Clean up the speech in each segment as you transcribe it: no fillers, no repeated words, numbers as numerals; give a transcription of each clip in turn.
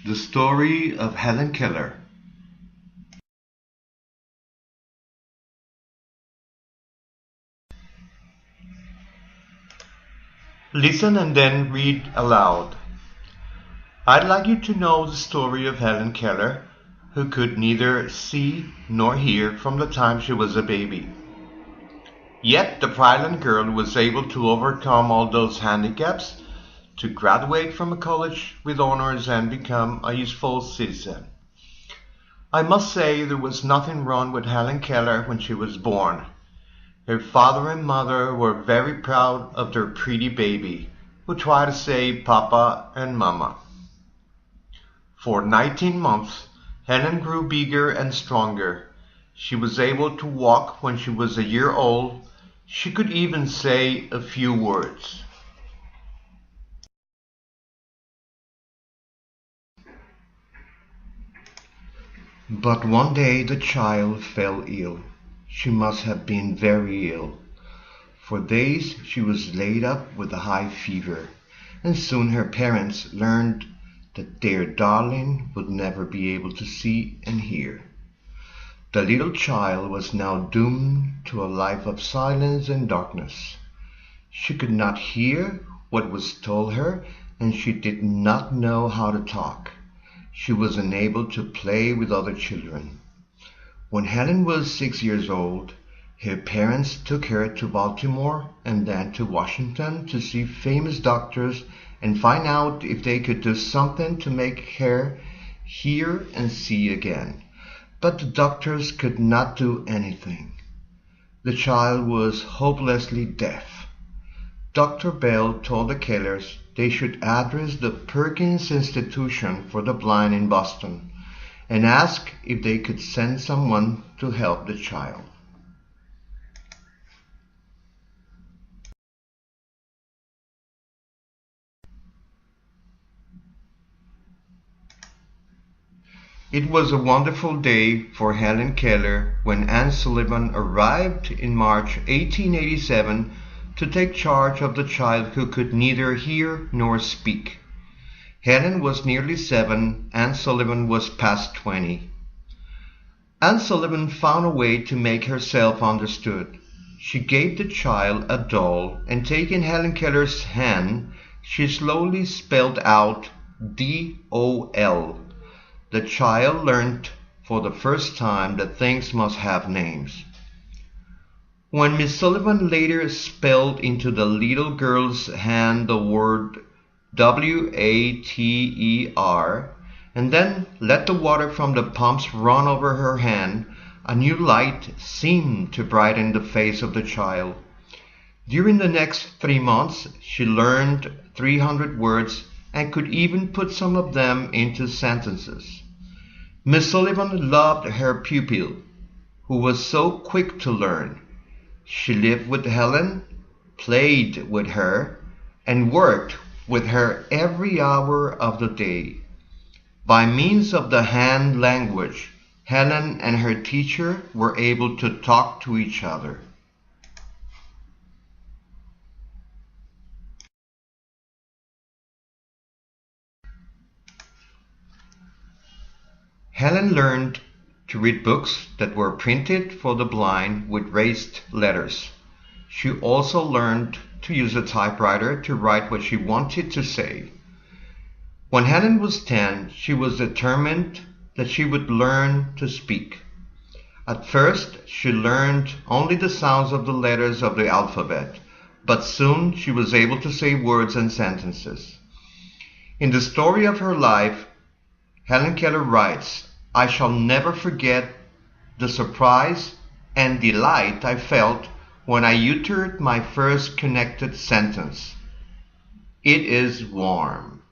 The story of Hellen Keller. Listen and then read aloud. I'd like you to know the story of Hellen Keller, who could neither see nor hear from the time she was a baby. Yet the brilliant girl was able to overcome all those handicaps, to graduate from a college with honors and become a useful citizen. I must say there was nothing wrong with Hellen Keller when she was born. Her father and mother were very proud of their pretty baby, who tried to say Papa and Mama. For 19 months, Hellen grew bigger and stronger. She was able to walk when she was a year old. She could even say a few words. But one day the child fell ill. She must have been very ill. For days she was laid up with a high fever, and soon her parents learned that their darling would never be able to see and hear. The little child was now doomed to a life of silence and darkness. She could not hear what was told her, and she did not know how to talk. She was unable to play with other children. When Hellen was 6 years old, her parents took her to Baltimore and then to Washington to see famous doctors and find out if they could do something to make her hear and see again. But the doctors could not do anything. The child was hopelessly deaf. Dr. Bell told the Kellers they should address the Perkins Institution for the Blind in Boston and ask if they could send someone to help the child. It was a wonderful day for Hellen Keller when Anne Sullivan arrived in March 1887 to take charge of the child who could neither hear nor speak. Hellen was nearly 7, Anne Sullivan was past 20. Anne Sullivan found a way to make herself understood. She gave the child a doll, and taking Hellen Keller's hand, she slowly spelled out D-O-L. The child learned for the first time that things must have names. When Miss Sullivan later spelled into the little girl's hand the word W-A-T-E-R, and then let the water from the pumps run over her hand, a new light seemed to brighten the face of the child. During the next 3 months, she learned 300 words and could even put some of them into sentences. Miss Sullivan loved her pupil, who was so quick to learn. She lived with Hellen, played with her, and worked with her every hour of the day. By means of the hand language, Hellen and her teacher were able to talk to each other. Hellen learned to read books that were printed for the blind with raised letters. She also learned to use a typewriter to write what she wanted to say. When Hellen was 10, she was determined that she would learn to speak. At first, she learned only the sounds of the letters of the alphabet, but soon she was able to say words and sentences. In the story of her life, Hellen Keller writes, "I shall never forget the surprise and delight I felt when I uttered my first connected sentence. It is warm."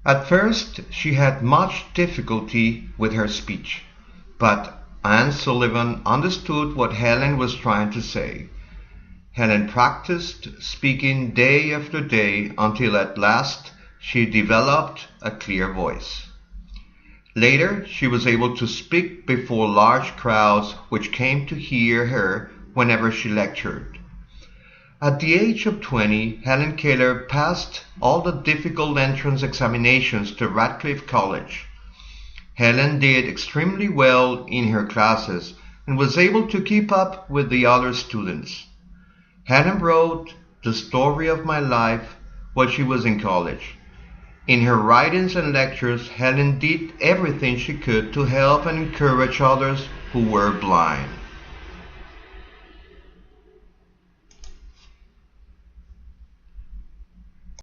At first, she had much difficulty with her speech, but Anne Sullivan understood what Hellen was trying to say. Hellen practiced speaking day after day until at last she developed a clear voice. Later, she was able to speak before large crowds which came to hear her whenever she lectured. At the age of 20, Hellen Keller passed all the difficult entrance examinations to Radcliffe College. Hellen did extremely well in her classes and was able to keep up with the other students. Hellen wrote "The Story of My Life" while she was in college. In her writings and lectures, Hellen did everything she could to help and encourage others who were blind.